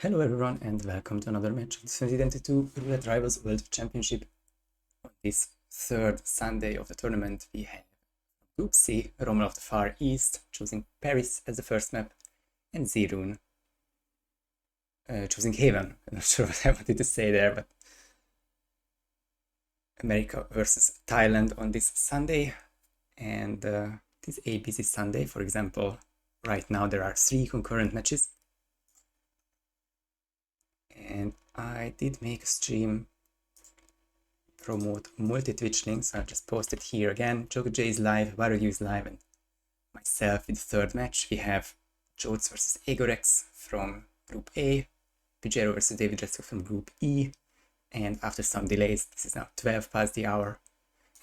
Hello everyone and welcome to another match of the 2022 Roulette Rivals World Championship. On this third Sunday of the tournament we have Group C, Rommel of the Far East, choosing Paris as the first map, and zRune choosing Haven. I'm not sure what I wanted to say there, but America versus Thailand on this Sunday, and it is a busy Sunday. For example, right now there are 3 concurrent matches. And I did make a stream promote multi-Twitch links, so I'll just post it here again. JokerJ is live, RRWC is live, and myself with the third match. We have Jotes versus Egorex from Group A, Pajero versus David Jesco from Group E, and after some delays, this is now 12 past the hour.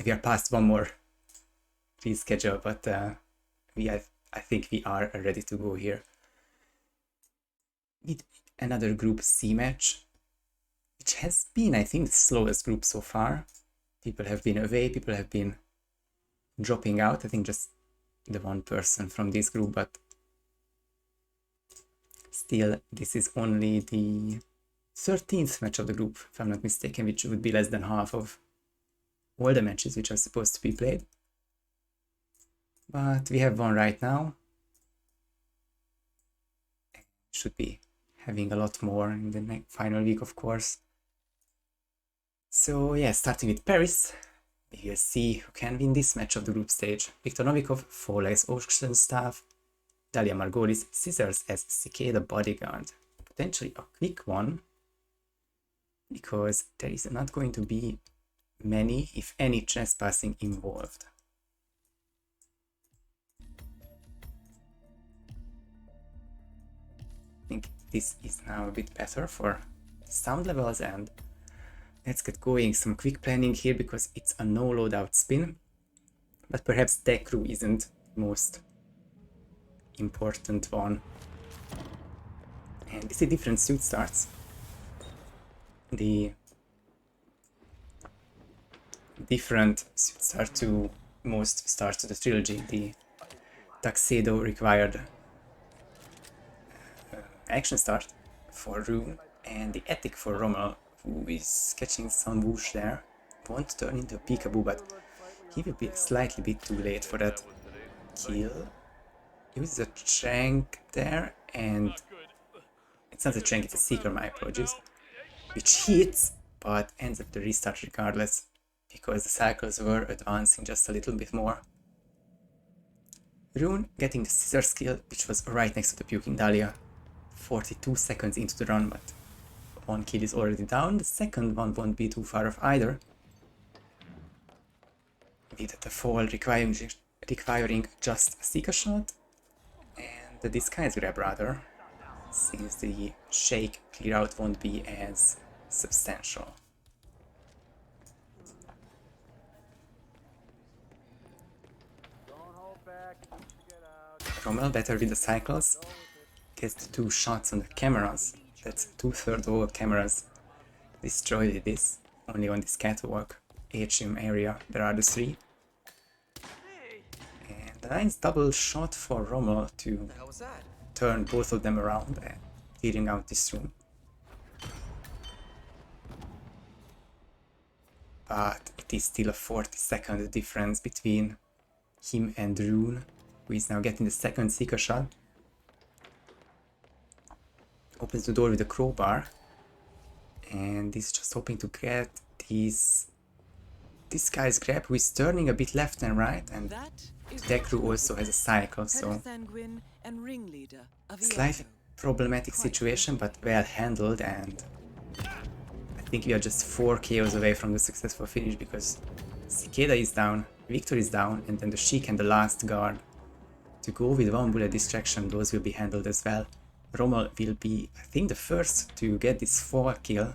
We are past one more reschedule, but I think we are ready to go here. Another Group C match, which has been, I think, the slowest group so far. People have been away, people have been dropping out. I think just the one person from this group, but still, this is only the 13th match of the group, if I'm not mistaken, which would be less than half of all the matches which are supposed to be played. But we have one right now. Should be having a lot more in the final week, of course. So yeah, starting with Paris, we will see who can win this match of the group stage. Viktor Novikov, 4 legs Ocean Staff, Dalia Margolis, Scissors as Cicada Bodyguard. Potentially a quick one, because there is not going to be many, if any, trespassing involved. I think this is now a bit better for sound levels, and let's get going. Some quick planning here because it's a no loadout spin, but perhaps deck crew isn't the most important one. And this is different suit starts. The different suit start to most starts to the trilogy. The Tuxedo required action start for Rune, and the Ethic for Rommel, who is catching some whoosh there. Won't turn into a peekaboo, but he will be slightly bit too late for that kill. Uses a Trank there, and it's not a Trank, it's a Seeker, my apologies, which hits, but ends up the restart regardless, because the cycles were advancing just a little bit more. Rune getting the Scissor skill, which was right next to the Puking Dahlia. 42 seconds into the run, but one kill is already down. The second one won't be too far off either, with the fall requiring just a Seeker shot and the Disguise grab rather, since the Shake clear out won't be as substantial. Rommel better with the cycles. Gets 2 shots on the cameras. That's 2/3 of all cameras destroyed with this. Only on this catwalk atrium area there are the 3. And a nice double shot for Rommel to turn both of them around and clearing out this room. But it is still a 40-second difference between him and Rune, who is now getting the second Seeker shot. Opens the door with a crowbar, and he's just hoping to get this guy's grab, who is turning a bit left and right, and deck crew also has a cycle, so slightly problematic situation, but well handled, and I think we are just 4 KOs away from the successful finish, because Cicada is down, Victor is down, and then the Sheik and the last guard to go with 1 bullet distraction. Those will be handled as well. Rommel will be, I think, the first to get this 4 kill,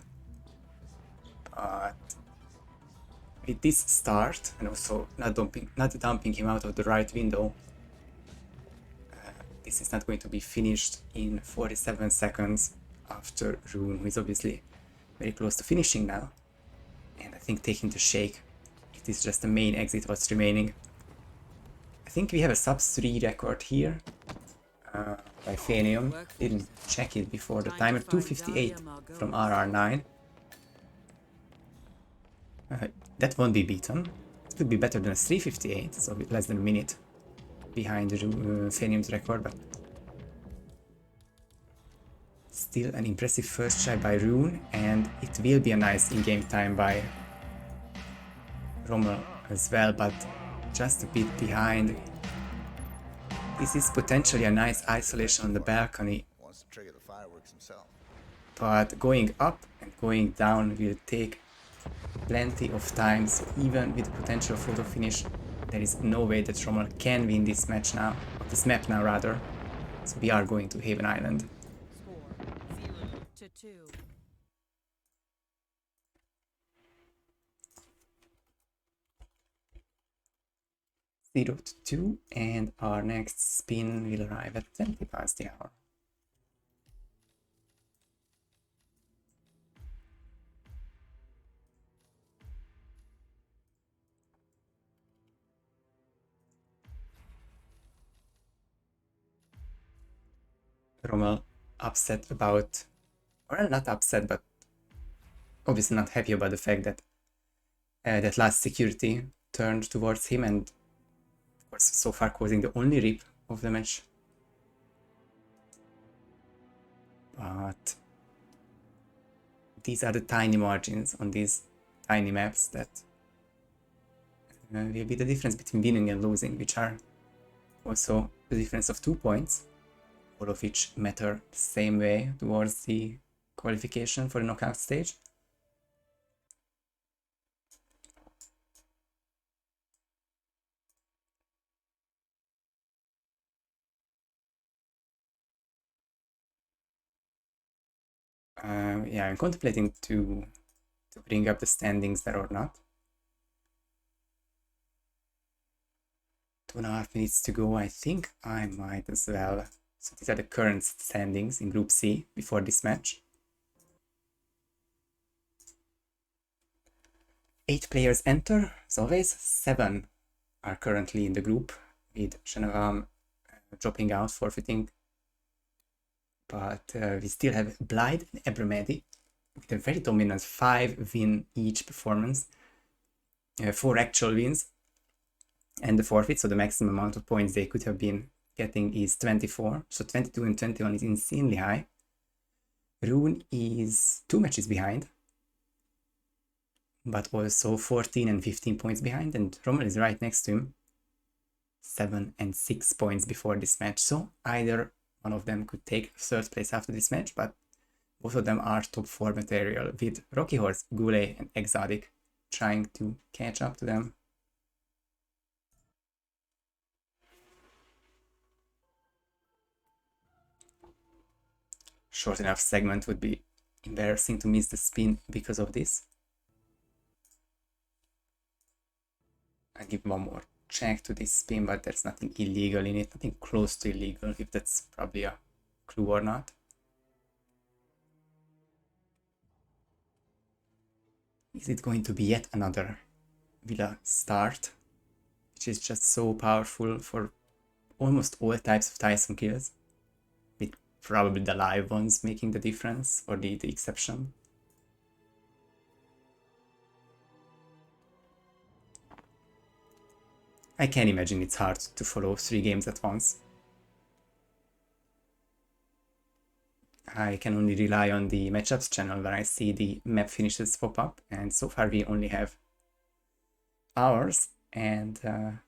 but with this start, and also not dumping him out of the right window, this is not going to be finished in 47 seconds after Rune, who is obviously very close to finishing now, and I think taking the Shake, it is just the main exit what's remaining. I think we have a sub 3 record here. by Phanium. Didn't check it before the timer. 258 from RR9. That won't be beaten. It could be better than a 358, so less than a minute behind Phanium's record, but still an impressive first try by Rune, and it will be a nice in-game time by Rommel as well, but just a bit behind. This is potentially a nice isolation on the balcony, but going up and going down will take plenty of time, so even with the potential photo finish, there is no way that Rommel can win this match now, or this map now rather. So we are going to Haven Island. Score 0-2. 0-2, and our next spin will arrive at 20 past the hour. Rommel upset about, well, not upset, but obviously not happy about the fact that that last security turned towards him, and of course so far causing the only rip of the match. But these are the tiny margins on these tiny maps that will be the difference between winning and losing, which are also the difference of 2 points, all of which matter the same way towards the qualification for the knockout stage. Yeah, I'm contemplating to bring up the standings there or not. 2.5 minutes to go. I think I might as well. So these are the current standings in Group C before this match. 8 players enter, as always. 7 are currently in the group, with Shanavam dropping out, forfeiting. But we still have Blythe and Abramedi with a very dominant 5-win each performance, 4 actual wins, and the forfeit, so the maximum amount of points they could have been getting is 24, so 22 and 21 is insanely high. Rune is 2 matches behind, but also 14 and 15 points behind, and Rommel is right next to him, 7 and 6 points before this match, so either one of them could take 3rd place after this match, but both of them are top 4 material, with Rocky Horse, Goulet and Exotic trying to catch up to them. Short enough segment would be embarrassing to miss the spin because of this. I'll give one more check to this spin, but there's nothing illegal in it, nothing close to illegal, if that's probably a clue or not. Is it going to be yet another Villa start, which is just so powerful for almost all types of Tyson kills, with probably the live ones making the difference, or the exception. I can imagine it's hard to follow 3 games at once. I can only rely on the matchups channel where I see the map finishes pop up, and so far we only have ours, and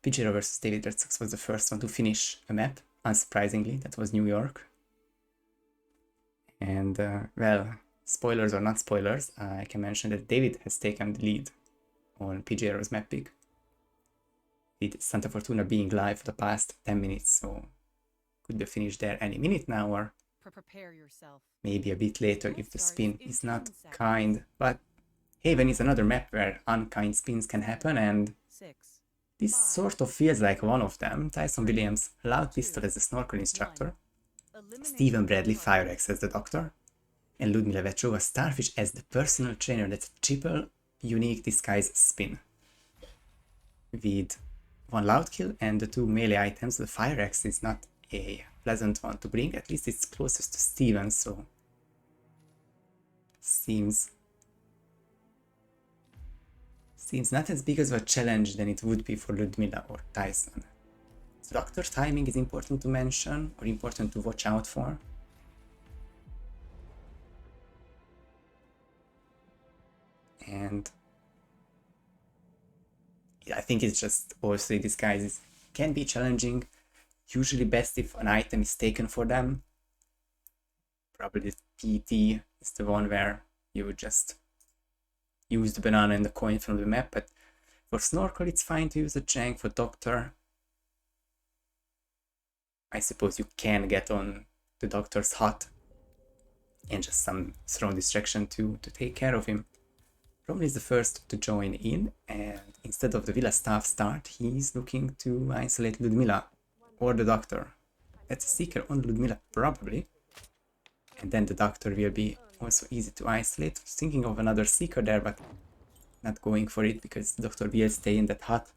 PGR vs David Red Sox was the first one to finish a map, unsurprisingly. That was New York. And well, spoilers or not spoilers, I can mention that David has taken the lead on PGR's map pick, with Santa Fortuna being live for the past 10 minutes, so could be finished there any minute now, or Prepare yourself. maybe a bit later if the spin is not kind. But Haven is another map where unkind spins can happen, and this sort of feels like one of them. Tyson Williams, Loud Pistol as the snorkel instructor, Stephen Bradley, Fire Axe as the doctor, and Ludmila Vetrova, Starfish as the personal trainer. That's a triple unique disguise spin, with 1 loud kill and the 2 melee items. The Fire Axe is not a pleasant one to bring. At least it's closest to Steven, so seems not as big of a challenge than it would be for Ludmila or Tyson. So doctor timing is important to mention, or important to watch out for. And I think it's just also disguises can be challenging. Usually best if an item is taken for them. Probably the PT is the one where you would just use the banana and the coin from the map, but for Snorkel it's fine to use a Jank. For Doctor, I suppose you can get on the Doctor's hut and just some strong distraction to take care of him. Rommel is the first to join in, and instead of the Villa staff start, he's looking to isolate Ludmila or the Doctor. That's a Seeker on Ludmila, probably. And then the Doctor will be also easy to isolate. I was thinking of another Seeker there, but not going for it because the Doctor will stay in that hut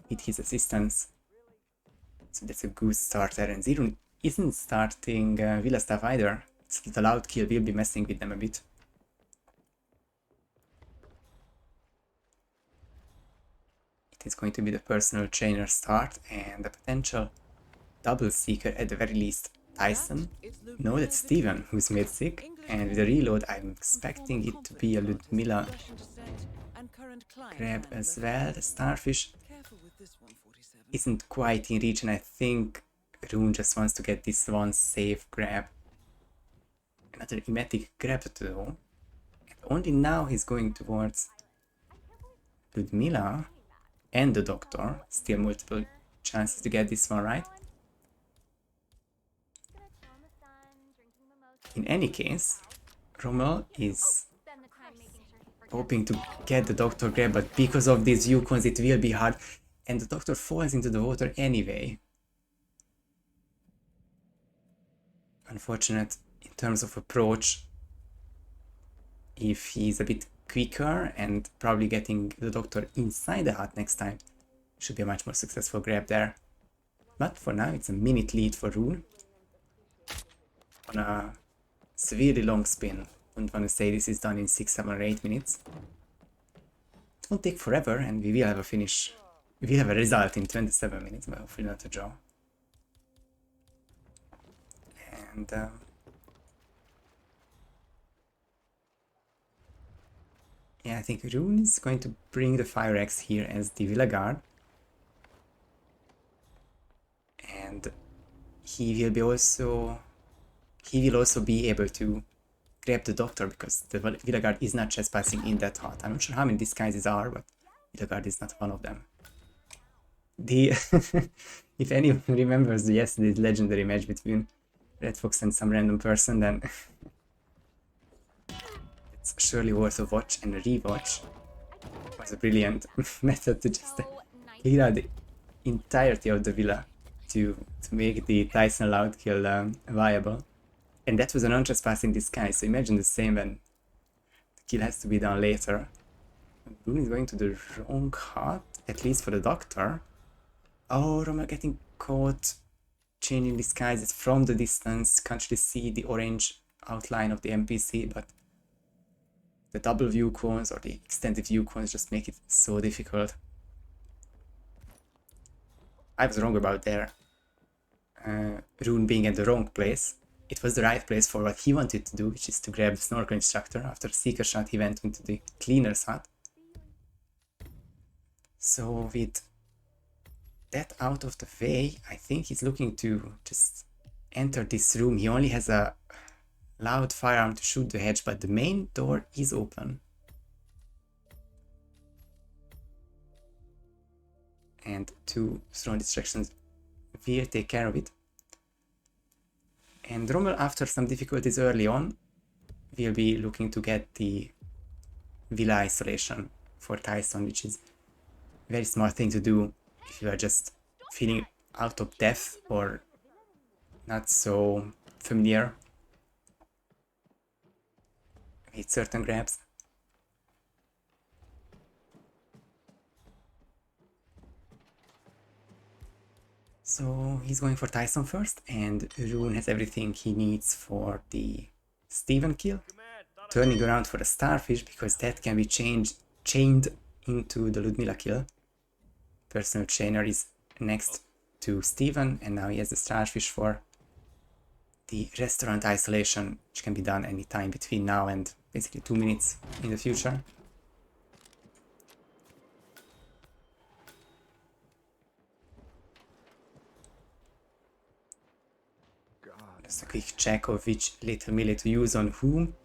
with his assistants. So that's a good start there. And zRune isn't starting Villa staff either. So the loud kill will be messing with them a bit. It is going to be the personal trainer start and the potential double Seeker at the very least. Tyson. No, that's Steven who's made sick, and with a reload I'm expecting it to be a Ludmila grab as well. The Starfish isn't quite in reach, and I think Rune just wants to get this one safe grab. Another emetic grab though, and only now he's going towards Ludmila and the Doctor. Still multiple chances to get this one right. In any case, Rommel is hoping to get the Doctor grab, but because of these Yukons it will be hard, and the Doctor falls into the water anyway. Unfortunate in terms of approach. If he's a bit quicker and probably getting the Doctor inside the hut next time, should be a much more successful grab there. But for now it's a minute lead for Rune on a severely long spin. Don't want to say this is done in 6, 7 or 8 minutes. It won't take forever and we will have a finish. We will have a result in 27 minutes, but hopefully not a draw. And yeah, I think Rune is going to bring the Fire Axe here as the Villa Guard. And he will also be able to grab the Doctor because the Villa Guard is not trespassing in that hut. I'm not sure how many disguises are, but Villa Guard is not one of them. The if anyone remembers yesterday's legendary match between Red Fox and some random person, then it's surely worth a watch and a rewatch. It was a brilliant method to just clear out the entirety of the Villa to make the Tyson loud kill viable. And that was a non-trespassing disguise, so imagine the same when the kill has to be done later. Rune is going to the wrong hut, at least for the Doctor. Oh, Rommel getting caught changing disguises from the distance. Can't really see the orange outline of the NPC, but the double view cones or the extended view cones just make it so difficult. I was wrong about there. Rune being at the wrong place. It was the right place for what he wanted to do, which is to grab the Snorkel Instructor. After a Seeker shot, he went into the Cleaner's hut. So with that out of the way, I think he's looking to just enter this room. He only has a loud firearm to shoot the hedge, but the main door is open. And 2 strong distractions will take care of it. And Rommel, after some difficulties early on, will be looking to get the Villa isolation for Tyson, which is a very smart thing to do if you are just feeling out of depth or not so familiar with certain grabs. So he's going for Tyson first, and Rune has everything he needs for the Steven kill. Turning around for the Starfish, because that can be chained into the Ludmilla kill. Personal trainer is next to Steven, and now he has the Starfish for the restaurant isolation, which can be done anytime between now and basically 2 minutes in the future. Just a quick check of which little melee to use on whom.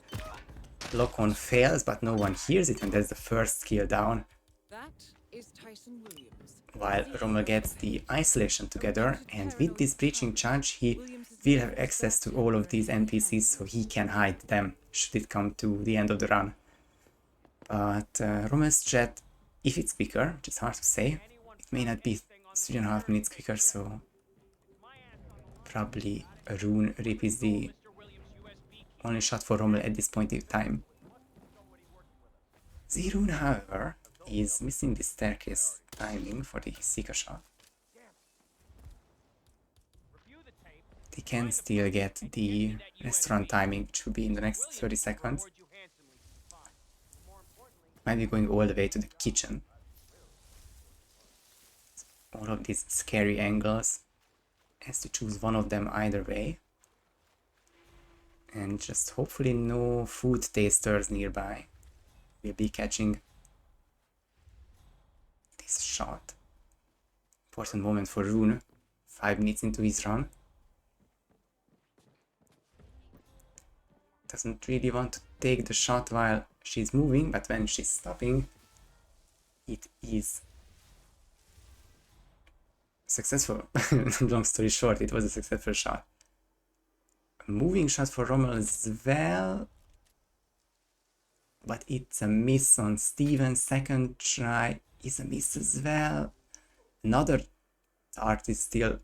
Lock on fails, but no one hears it, and that's the first kill down. While Rommel gets the isolation together, and with this breaching charge he will have access to all of these NPCs, so he can hide them should it come to the end of the run. But Rommel's strat, if it's quicker, which is hard to say, it may not be 3.5 minutes quicker, so probably a Rune Rip is the only shot for Rommel at this point in time. zRune, however, is missing the staircase timing for the Seeker shot. They can still get the restaurant timing, which will be in the next 30 seconds. Might be going all the way to the kitchen. All of these scary angles. Has to choose one of them either way. And just hopefully no food tasters nearby will be catching this shot. Important moment for Rune. 5 minutes into his run. Doesn't really want to take the shot while she's moving, but when she's stopping, it is successful. Long story short, it was a successful shot. A moving shot for Rommel as well, but it's a miss on Steven. Second try is a miss as well. Another dart is still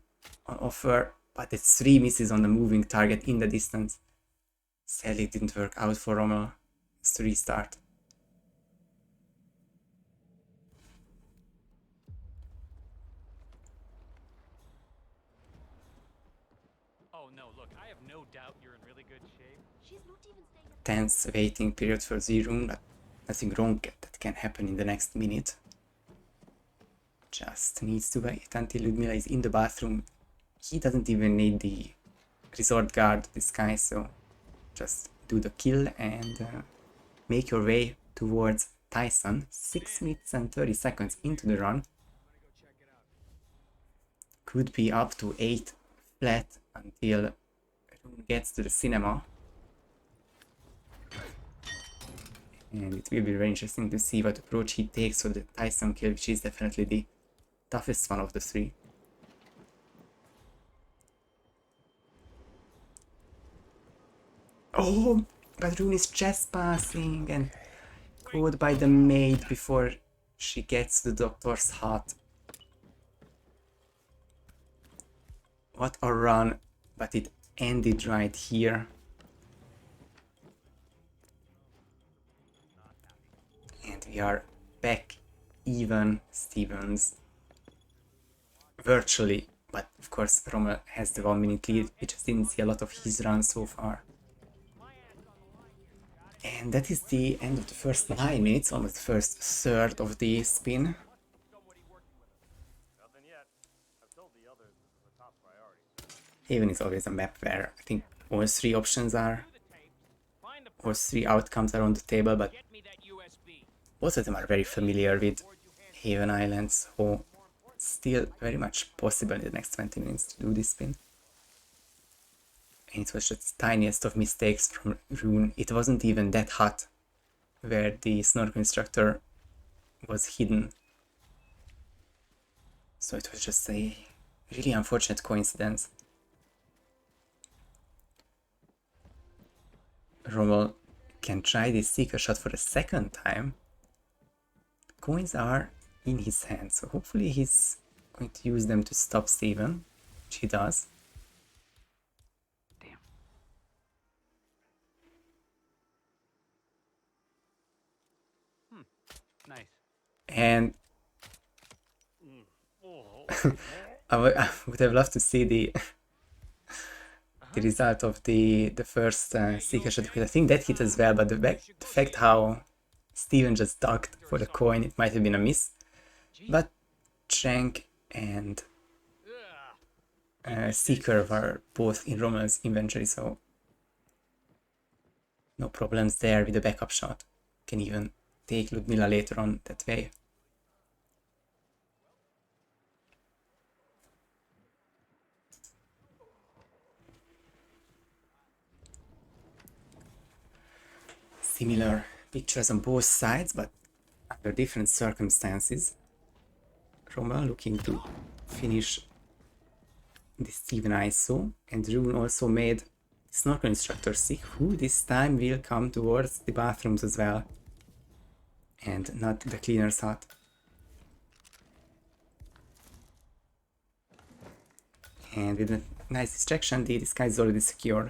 on offer, but it's 3 misses on the moving target in the distance. Sadly, it didn't work out for Rommel. It's to restart. Oh no, look, I have no doubt you're in really good shape. She's not even staying at Tense waiting period for zRune, but nothing wrong that can happen in the next minute. Just needs to wait until Ludmilla is in the bathroom. He doesn't even need the resort guard, this guy, so just do the kill and make your way towards Tyson. 6 minutes and 30 seconds into the run. Could be up to 8 flat until Rune gets to the cinema. And it will be very interesting to see what approach he takes for the Tyson kill, which is definitely the toughest one of the 3. Oh, but Rune is chest passing and caught by the maid before she gets the doctor's hut. What a run, but it ended right here. And we are back even, Stevens. Virtually, but of course Rommel has the 1 minute lead. We just didn't see a lot of his run so far. And that is the end of the first 9 minutes, almost the first third of the spin. Haven is always a map where I think all 3 options are, or 3 outcomes are on the table, but both of them are very familiar with Haven Islands, so still very much possible in the next 20 minutes to do this spin. And it was just the tiniest of mistakes from Rune. It wasn't even that hut where the snorkel instructor was hidden. So it was just a really unfortunate coincidence. Rommel can try this Seeker shot for the second time. Coins are in his hand, so hopefully he's going to use them to stop Steven, which he does. Damn. Nice. And I would have loved to see the result of the first Seeker shot, because I think that hit as well, but the fact how Steven just ducked for the coin, it might have been a miss. But Shank and Seeker were both in Rommel's inventory, so no problems there with the backup shot. Can even take Ludmila later on that way. Similar pictures on both sides, but under different circumstances. Rommel looking to finish the Steven ISO, and Rune also made Snorkel Instructor sick, who this time will come towards the bathrooms as well, and not the cleaner's hut. And with a nice distraction, the disguise is already secured.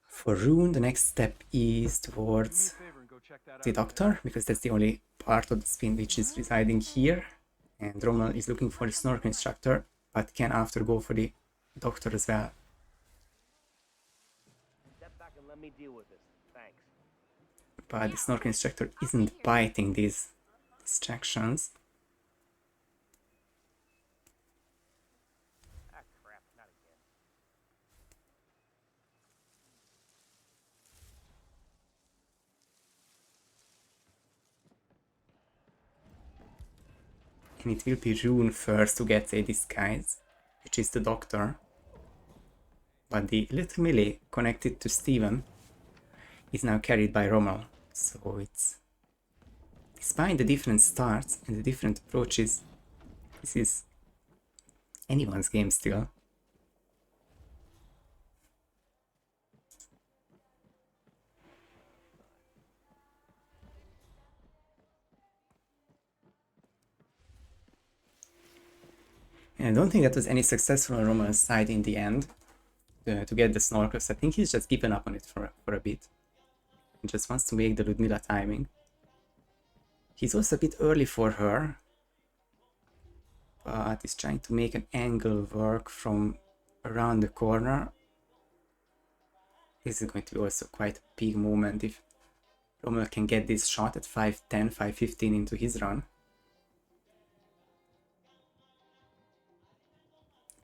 For Rune, the next step is towards the Doctor, because that's the only part of the spin which is residing here. And Rommel is looking for the Snorkel Instructor, but can after go for the Doctor as well. Step back and let me deal with this. Thanks. But the Snorkel Instructor isn't biting these distractions. Ah, crap, not again. And it will be Rune first to get a disguise, which is the Doctor. But the little melee connected to Steven is now carried by Rommel. So it's... despite the different starts and the different approaches, this is anyone's game still. And I don't think that was any successful on Rommel's side in the end to get the snorkels. I think he's just given up on it for a bit. He just wants to make the Ludmila timing. He's also a bit early for her, but he's trying to make an angle work from around the corner. This is going to be also quite a big moment if Rommel can get this shot at 5:10, 5:15 into his run.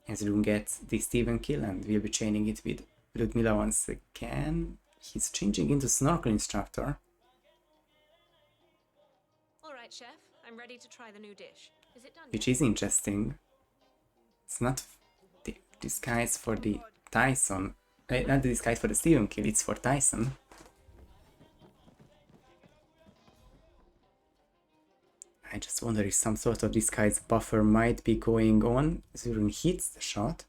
As Rune gets the Steven kill, and we'll be chaining it with Ludmila once again. He's changing into Snorkel Instructor. Alright, chef. I'm ready to try the new dish. Is it done Which yet? is interesting. It's not the disguise for the Tyson. Not the disguise for the Steven kill, it's for Tyson. I just wonder if some sort of disguise buffer might be going on. zRune hits the shot,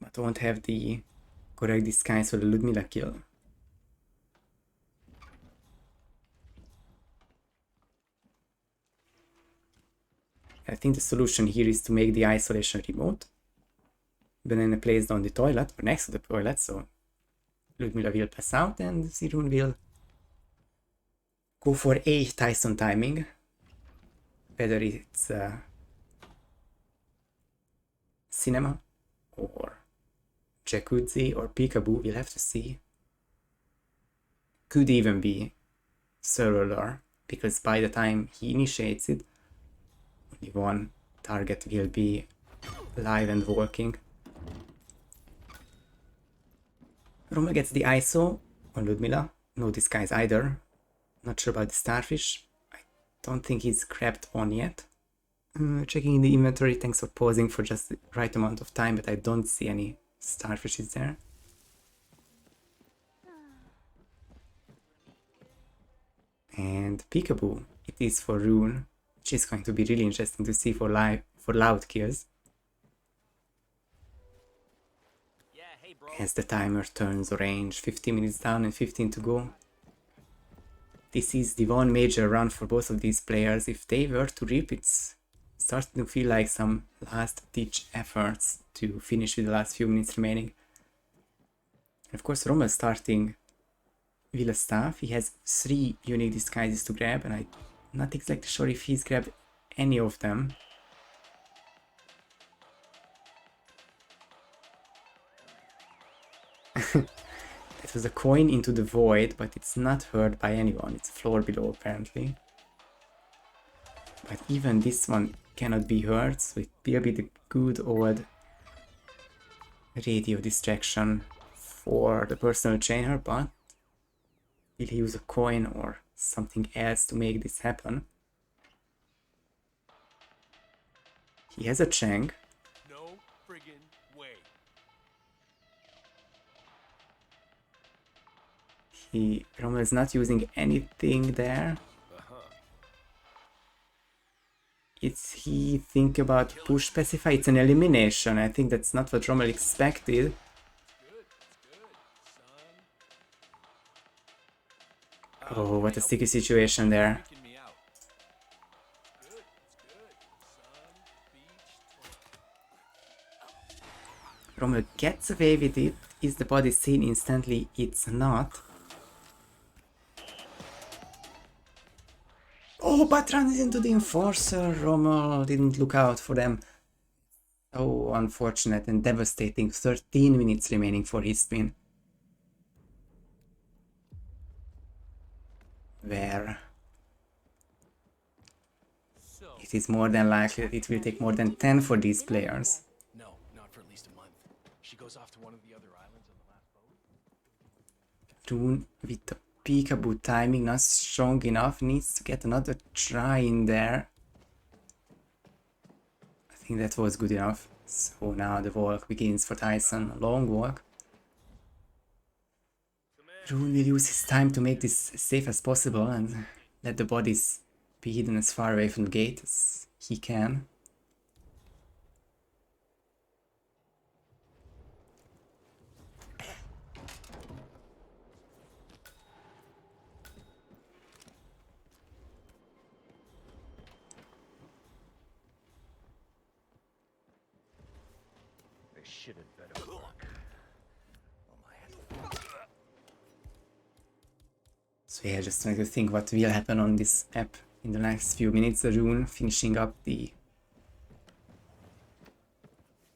but won't have the correct disguise for the Ludmila kill. I think the solution here is to make the isolation remote. Banana placed on the toilet, or next to the toilet, so Ludmila will pass out and zRune will go for a Tyson timing. Whether it's Cinema or Jacuzzi or Peekaboo, we'll have to see. Could even be Server, because by the time he initiates it, only one target will be live and walking. Rommel gets the ISO on Ludmila, no disguise either. Not sure about the starfish. I don't think he's grabbed on yet. Checking in the inventory, thanks for pausing for just the right amount of time, but I don't see any starfishes there. And Peekaboo, it is for Rune, which is going to be really interesting to see for loud kills. Yeah, hey, bro. As the timer turns orange, 15 minutes down and 15 to go. This is the one major run for both of these players. If they were to rip, it's starting to feel like some last-ditch efforts to finish with the last few minutes remaining. And of course, Rommel starting with a staff. He has 3 unique disguises to grab, and I'm not exactly sure if he's grabbed any of them. It was a coin into the void, but it's not heard by anyone. It's floor below, apparently. But even this one cannot be heard, so it will be the good old radio distraction for the personal trainer, but will he use a coin or something else to make this happen? He has a Chang. No friggin' way. Rommel is not using anything there. It's he think about push specify. It's an elimination. I think that's not what Rommel expected. Oh, what a sticky situation there. Rommel gets away with it. Is the body seen instantly? It's not. Oh, but runs into the enforcer. Rommel didn't look out for them. So unfortunate and devastating. 13 minutes remaining for his spin. Where it is more than likely that it will take more than 10 for these players. No, not for at least a month. She goes off to one of the other islands on the last boat. Rune with the peekaboo timing not strong enough, needs to get another try in there. I think that was good enough. So now the walk begins for Tyson, a long walk. Rune will use his time to make this as safe as possible and let the bodies be hidden as far away from the gate as he can. This shit had better work. So yeah, just trying to think what will happen on this app in the next few minutes. Rune finishing up the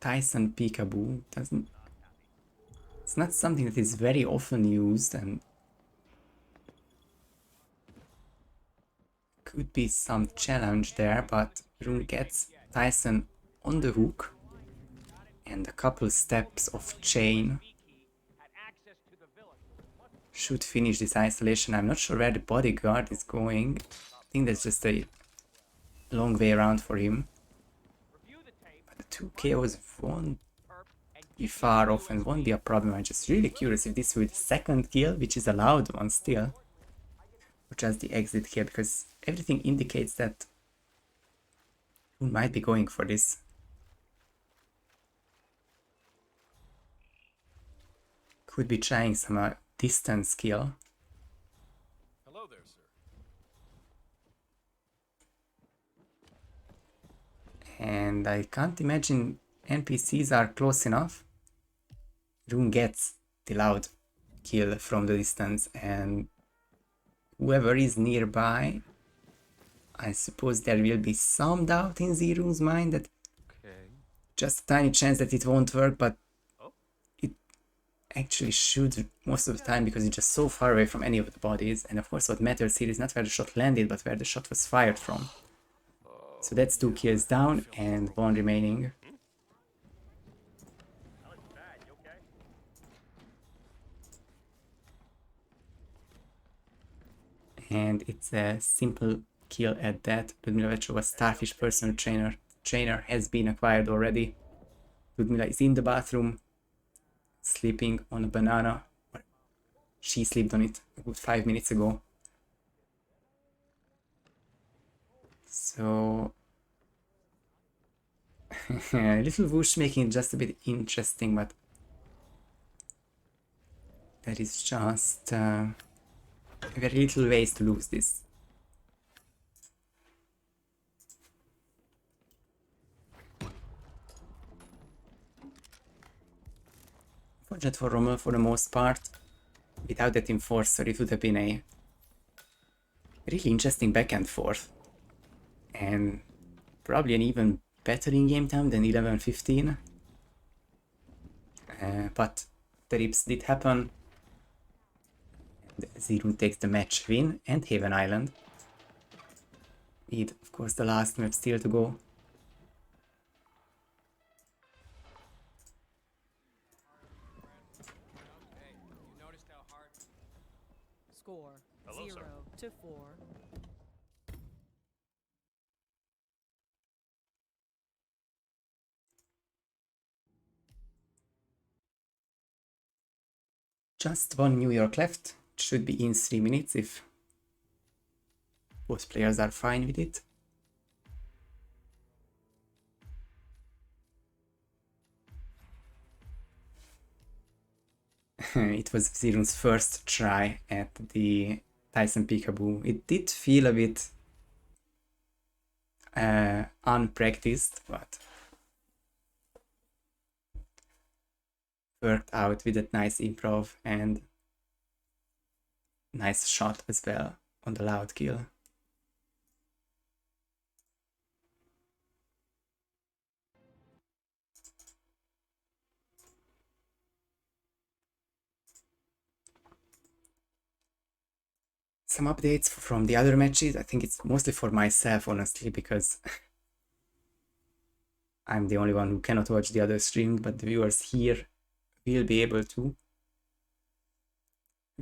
Tyson peekaboo. It's not something that is very often used, and could be some challenge there, but Rune gets Tyson on the hook and a couple steps of chain should finish this isolation. I'm not sure where the bodyguard is going. I think that's just a long way around for him. But the 2 KOs won't be far off and won't be a problem. I'm just really curious if this will be the second kill, which is a loud one still, or just the exit kill, because everything indicates that Rune might be going for this. Could be trying some distance kill. Hello there, sir. And I can't imagine NPCs are close enough. Rune gets the loud kill from the distance, and whoever is nearby, I suppose there will be some doubt in zRune's mind that just a tiny chance that it won't work, but it actually should most of the time, because it's just so far away from any of the bodies. And of course what matters here is not where the shot landed, but where the shot was fired from. So that's 2 kills down and 1 remaining. And it's a simple kill at that. Ludmila Vetrova's Starfish personal trainer has been acquired already. Ludmila is in the bathroom, sleeping on a banana. She slept on it a good 5 minutes ago. So a little whoosh making it just a bit interesting, but there is just very little ways to lose this. Budget for Rommel for the most part. Without that enforcer, it would have been a really interesting back and forth. And probably an even better in-game time than 11-15. But the rips did happen. zRune takes the match win and Haven Island. With, of course, the last map still to go. Score Hello, sir. 0-4. Just one New York left. It should be in 3 minutes if both players are fine with it. It was zRune's first try at the Tyson Peekaboo. It did feel a bit unpracticed, but worked out with that nice improv and nice shot as well on the loud kill. Some updates from the other matches. I think it's mostly for myself, honestly, because I'm the only one who cannot watch the other stream, but the viewers here will be able to.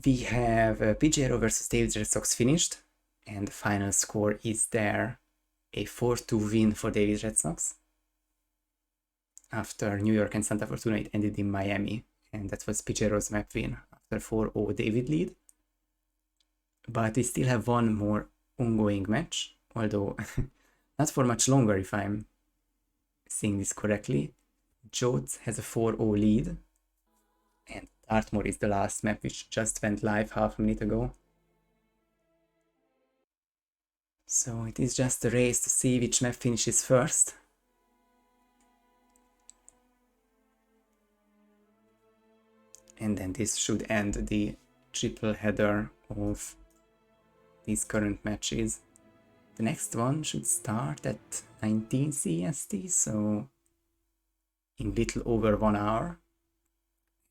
We have PGRO versus David Red Sox finished, and the final score is there, a 4-2 win for David Red Sox. After New York and Santa Fortuna, it ended in Miami, and that was PGRO's map win after 4-0 David lead. But we still have one more ongoing match, although not for much longer if I'm seeing this correctly. Jodes has a 4-0 lead, and Dartmoor is the last map which just went live half a minute ago. So it is just a race to see which map finishes first. And then this should end the triple header of these current matches. The next one should start at 19 CST, so in little over 1 hour.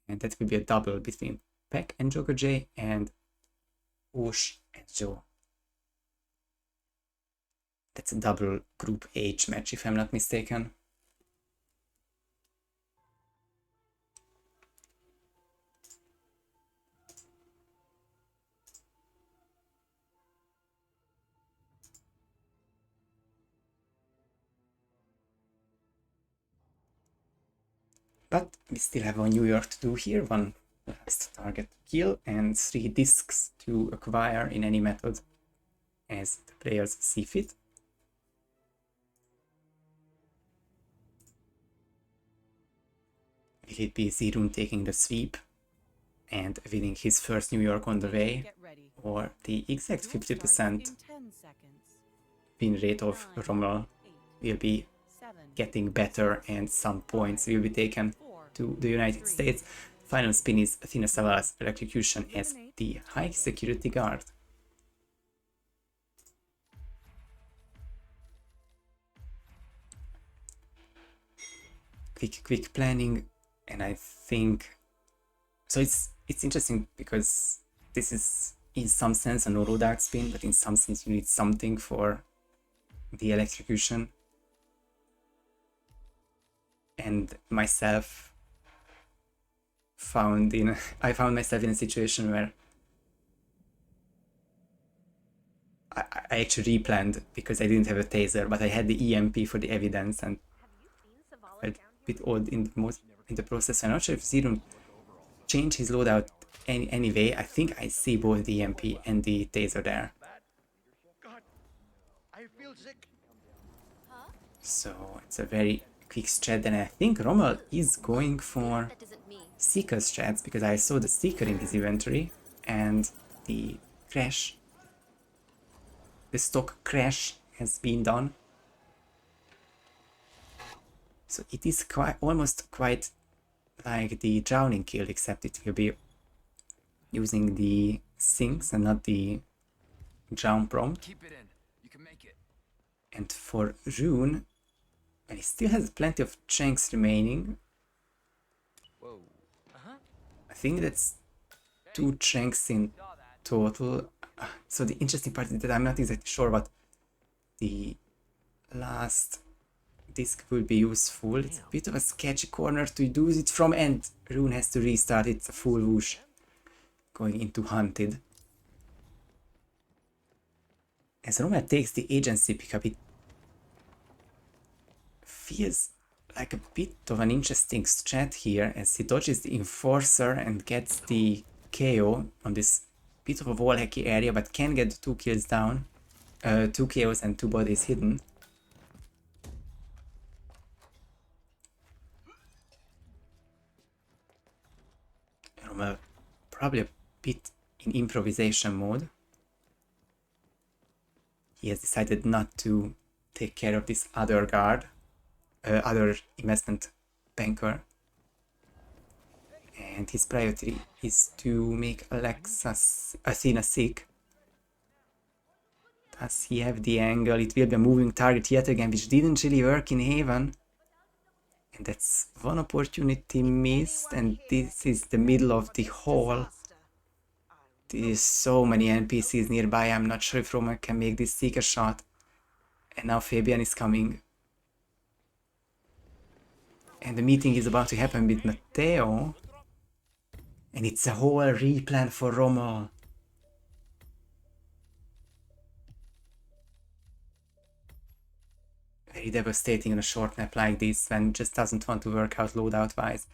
And that will be a double between Peck and Joker J and Osh and Joe. That's a double Group H match if I'm not mistaken. But we still have one New York to do here, one last target to kill and 3 discs to acquire in any method as the players see fit. Will it be zRune taking the sweep and winning his first New York on the way, or the exact 50% win rate of Rommel will be getting better and some points will be taken to the United States? Final spin is Athena Savala's execution as the high security guard. Quick planning, and I think so. It's interesting because this is in some sense a no loadout spin, but in some sense you need something for the electrocution. And myself I found myself in a situation where I actually replanned because I didn't have a taser, but I had the EMP for the evidence, and I felt a bit odd in the process. I'm not sure if zRune changed his loadout anyway. I think I see both the EMP and the taser there. So it's a very quick strat, and I think Rommel is going for Seeker strats because I saw the Seeker in his inventory and the crash, the stock crash has been done. So it is almost quite like the drowning kill, except it will be using the sinks and not the drown prompt. Keep it in. You can make it. And for Rune, and he still has plenty of chunks remaining. Whoa. I think that's 2 chunks in total. So the interesting part is that I'm not exactly sure what the last disc will be useful. It's a bit of a sketchy corner to use it from, and Rune has to restart. It's a full whoosh going into Hunted. As Rommel takes the agency pickup, it feels like a bit of an interesting strat here as he dodges the Enforcer and gets the KO on this bit of a wall hacky area, but can get 2 kills down, 2 KOs and 2 bodies hidden. Rommel probably a bit in improvisation mode. He has decided not to take care of this other guard, other investment banker. And his priority is to make Athena sick. Does he have the angle? It will be a moving target yet again, which didn't really work in Haven. And that's one opportunity missed, and this is the middle of the hall. There's so many NPCs nearby, I'm not sure if Rommel can make this seeker shot. And now Fabian is coming. And the meeting is about to happen with Matteo. And it's a whole replan for Rommel. Very devastating on a short map like this when it just doesn't want to work out loadout wise.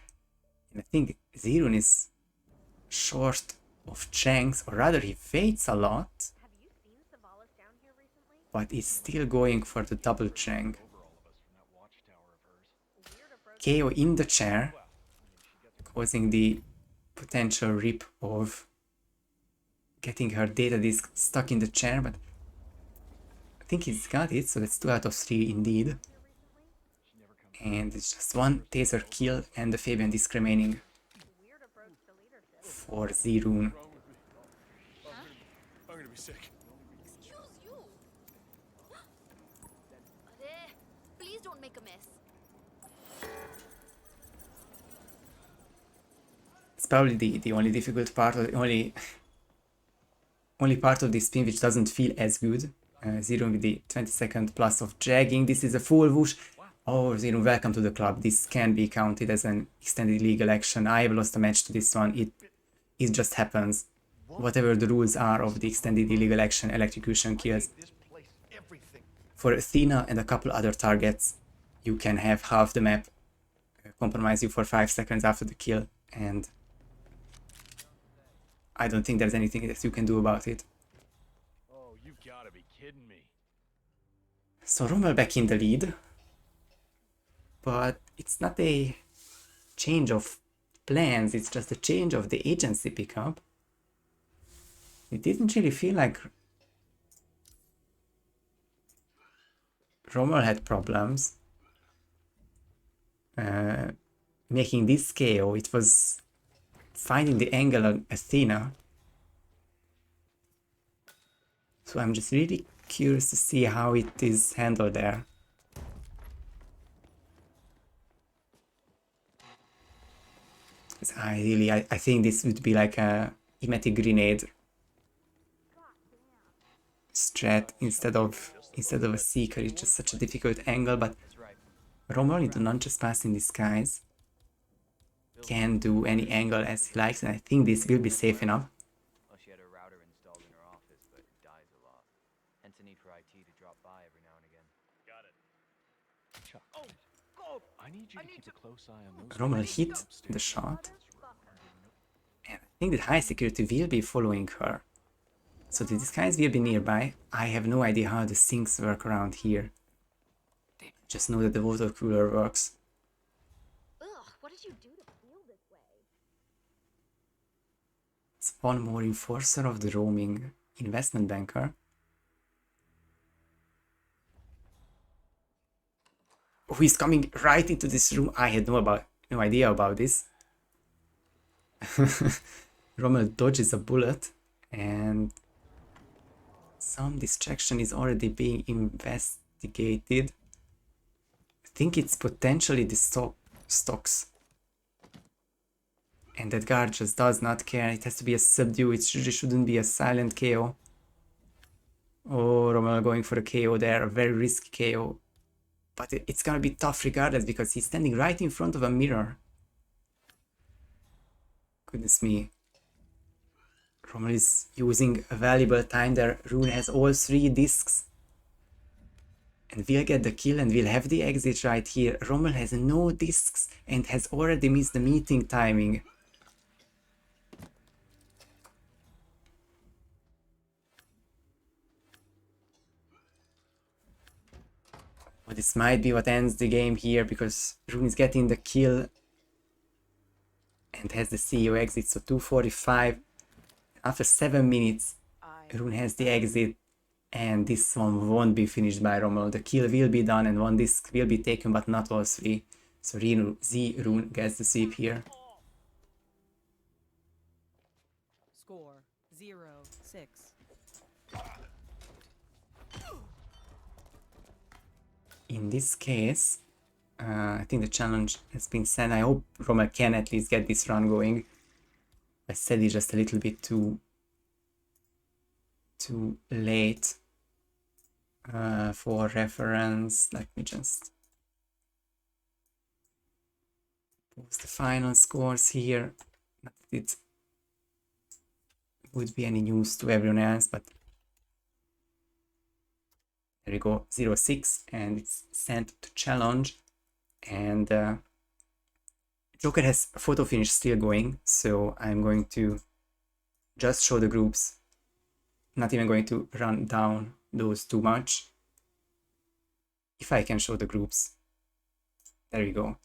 And I think zRune is short of chunks, or rather he waits a lot, but is still going for the double chunk. KO in the chair, causing the potential rip of getting her data disk stuck in the chair, but I think he's got it, so that's 2 out of 3 indeed. And it's just 1 taser kill and the Fabian disc remaining for zRune. I'm gonna be sick. Excuse you. Please don't make a mess. It's probably the only difficult part, or the only part of this spin which doesn't feel as good. zRune with the 20-second plus of dragging. This is a full whoosh. Oh, zRune, welcome to the club. This can be counted as an extended legal action. I have lost a match to this one. It just happens. Whatever the rules are of the extended illegal action electrocution kills. For Athena and a couple other targets, you can have half the map compromise you for 5 seconds after the kill, and I don't think there's anything that you can do about it. Oh, you've gotta be kidding me. So Rommel back in the lead, but it's not a change of plans, it's just a change of the agency pickup. It didn't really feel like Rommel had problems making this KO. It was finding the angle on Athena. So I'm just really curious to see how it is handled there. I think this would be like a emetic grenade strat instead of a seeker. It's just such a difficult angle, but Rommel with the non-just pass in disguise can do any angle as he likes, and I think this will be safe enough. Well, she had a router installed in her office, but it dies a lot. Hence a need for IT to drop by every now and again. Got it. Chuck. I need you to keep a close eye on those. Rommel hit the shot, and I think the high security will be following her. So the disguise will be nearby. I have no idea how the sinks work around here. Just know that the water cooler works. Ugh, what did you do to feel this way? It's one more enforcer of the roaming investment banker. Who is coming right into this room? I had no idea about this. Rommel dodges a bullet, and some distraction is already being investigated. I think it's potentially the stocks. And that guard just does not care. It has to be a subdue. It shouldn't be a silent KO. Oh, Rommel going for a KO there. A very risky KO. But it's gonna be tough regardless because he's standing right in front of a mirror. Goodness me. Rommel is using a valuable time there. Rune has all 3 discs. And we'll get the kill and we'll have the exit right here. Rommel has no discs and has already missed the meeting timing. But this might be what ends the game here because Rune is getting the kill and has the CEO exit, so 245. After 7 minutes, Rune has the exit and this one won't be finished by Rommel. The kill will be done and 1 disc will be taken, but not all 3. So zRune gets the sweep here. Score 0-6. In this case, I think the challenge has been sent. I hope Rommel can at least get this run going. I said it's just a little bit too late for reference. Let me just post the final scores here. Not that it would be any news to everyone else, but there we go, 0-6, and it's sent to challenge. And Joker has photo finish still going, so I'm going to just show the groups. Not even going to run down those too much. If I can show the groups. There we go.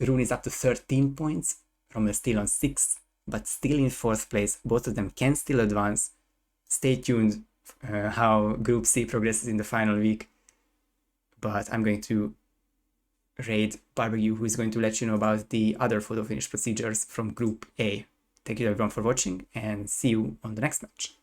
Rune is up to 13 points. Rommel still on 6, but still in 4th place. Both of them can still advance. Stay tuned how Group C progresses in the final week. But I'm going to raid Barbecue, who is going to let you know about the other photo finish procedures from Group A. Thank you everyone for watching and see you on the next match.